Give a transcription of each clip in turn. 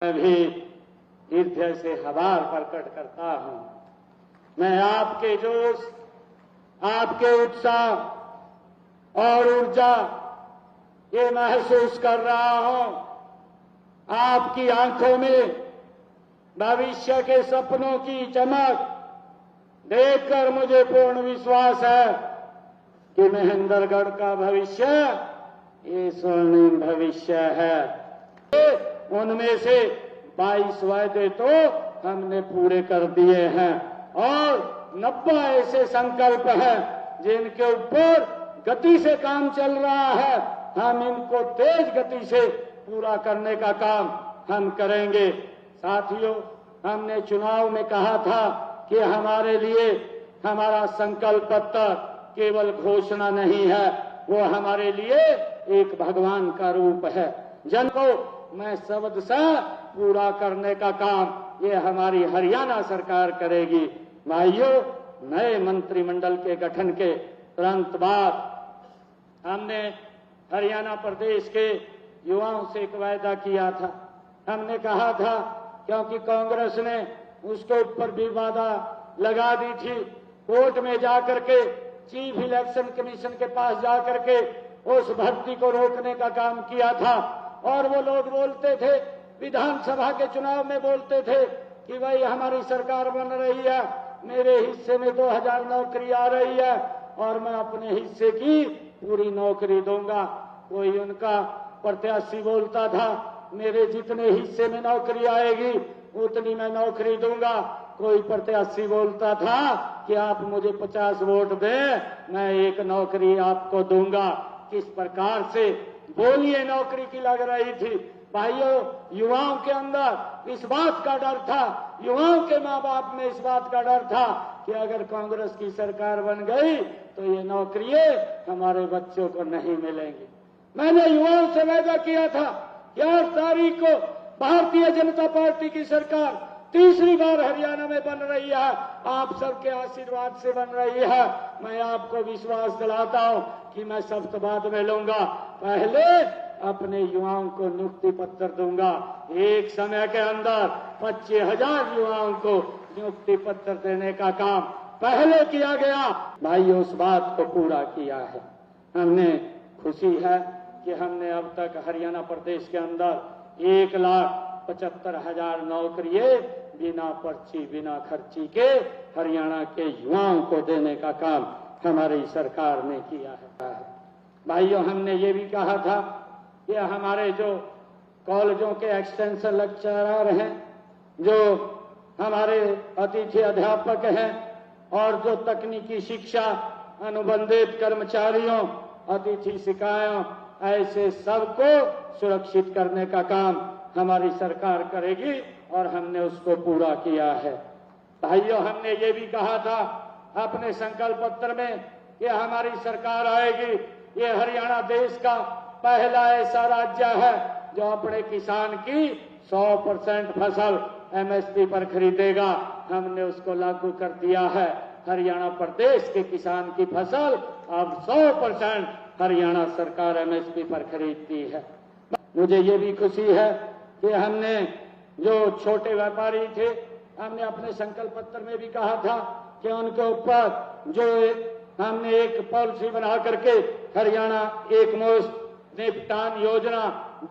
मैं भी हृदय से आभार प्रकट करता हूं। मैं आपके जोश, आपके उत्साह और ऊर्जा ये महसूस कर रहा हूं। आपकी आंखों में भविष्य के सपनों की चमक देखकर मुझे पूर्ण विश्वास है कि महेंद्रगढ़ का भविष्य ये स्वर्णिम भविष्य है। उनमें से 22 वायदे तो हमने पूरे कर दिए हैं और 90 ऐसे संकल्प हैं जिनके ऊपर गति से काम चल रहा है। हम इनको तेज गति से पूरा करने का काम हम करेंगे। साथियों, हमने चुनाव में कहा था कि हमारे लिए हमारा संकल्प पत्र केवल घोषणा नहीं है, वो हमारे लिए एक भगवान का रूप है। जन को मैं शब्द से पूरा करने का काम ये हमारी हरियाणा सरकार करेगी। भाइयों, नए मंत्रिमंडल के गठन के तुरंत बाद हमने हरियाणा प्रदेश के युवाओं से एक वायदा किया था। हमने कहा था, क्योंकि कांग्रेस ने उसके ऊपर भी वादा लगा दी थी, कोर्ट में जाकर के चीफ इलेक्शन कमीशन के पास जाकर के उस भर्ती को रोकने का काम किया था। और वो लोग बोलते थे, विधानसभा के चुनाव में बोलते थे कि भाई हमारी सरकार बन रही है, मेरे हिस्से में 2000 नौकरी आ रही है और मैं अपने हिस्से की पूरी नौकरी दूंगा। कोई उनका प्रत्याशी बोलता था, मेरे जितने हिस्से में नौकरी आएगी उतनी मैं नौकरी दूंगा। कोई प्रत्याशी बोलता था कि आप मुझे 50 वोट दें, मैं एक नौकरी आपको दूंगा। किस प्रकार से बोलिए नौकरी की लग रही थी। भाइयों, युवाओं के अंदर इस बात का डर था, युवाओं के माँ बाप में इस बात का डर था कि अगर कांग्रेस की सरकार बन गई तो ये नौकरियां हमारे बच्चों को नहीं मिलेंगी। मैंने युवाओं से वादा किया था कि 8 तारीख को भारतीय जनता पार्टी की सरकार तीसरी बार हरियाणा में बन रही है, आप सबके आशीर्वाद से बन रही है। मैं आपको विश्वास दिलाता हूं कि मैं शपथ बाद में लूंगा। पहले अपने युवाओं को नियुक्ति पत्र दूंगा। एक समय के अंदर 25,000 युवाओं को नियुक्ति पत्र देने का काम पहले किया गया। भाई, उस बात को पूरा किया है। हमने खुशी है कि हमने अब तक हरियाणा प्रदेश के अंदर 1,75,000 नौकरियां बिना पर्ची बिना खर्ची के हरियाणा के युवाओं को देने का काम हमारी सरकार ने किया है। भाइयों, हमने ये भी कहा था कि हमारे जो कॉलेजों के एक्सटेंशन लेक्चरर हैं, जो हमारे अतिथि अध्यापक हैं और जो तकनीकी शिक्षा अनुबंधित कर्मचारियों, अतिथि शिक्षकों, ऐसे सबको सुरक्षित करने का काम हमारी सरकार करेगी और हमने उसको पूरा किया है। भाइयों, हमने ये भी कहा था अपने संकल्प पत्र में कि हमारी सरकार आएगी, ये हरियाणा देश का पहला ऐसा राज्य है जो अपने किसान की 100% फसल MSP पर खरीदेगा। हमने उसको लागू कर दिया है। हरियाणा प्रदेश के किसान की फसल अब 100% हरियाणा सरकार MSP पर खरीदती है। मुझे ये भी खुशी है कि हमने जो छोटे व्यापारी थे, हमने अपने संकल्प पत्र में भी कहा था कि उनके ऊपर जो हमने एक पॉलिसी बना करके हरियाणा एक मुश्त निपटान योजना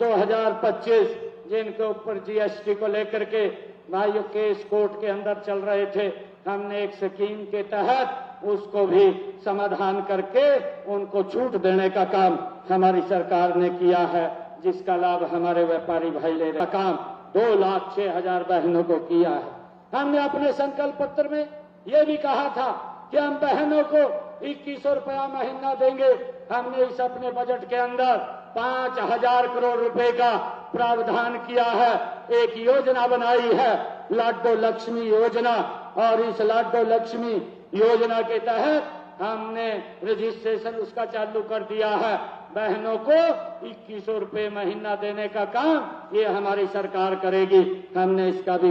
2025, जिनके ऊपर GST को लेकर के भाइयों केस कोर्ट के अंदर चल रहे थे, हमने एक स्कीम के तहत उसको भी समाधान करके उनको छूट देने का काम हमारी सरकार ने किया है, जिसका लाभ हमारे व्यापारी भाई ले रहे। काम 2,06,000 बहनों को किया है। हमने अपने संकल्प पत्र में यह भी कहा था कि हम बहनों को 2100 रुपया महीना देंगे। हमने इस अपने बजट के अंदर 5,000 करोड़ रुपए का प्रावधान किया है। एक योजना बनाई है, लाडो लक्ष्मी योजना, और इस लाडो लक्ष्मी योजना के तहत हमने रजिस्ट्रेशन उसका चालू कर दिया है। बहनों को 2100 रुपये महीना देने का काम ये हमारी सरकार करेगी। हमने इसका भी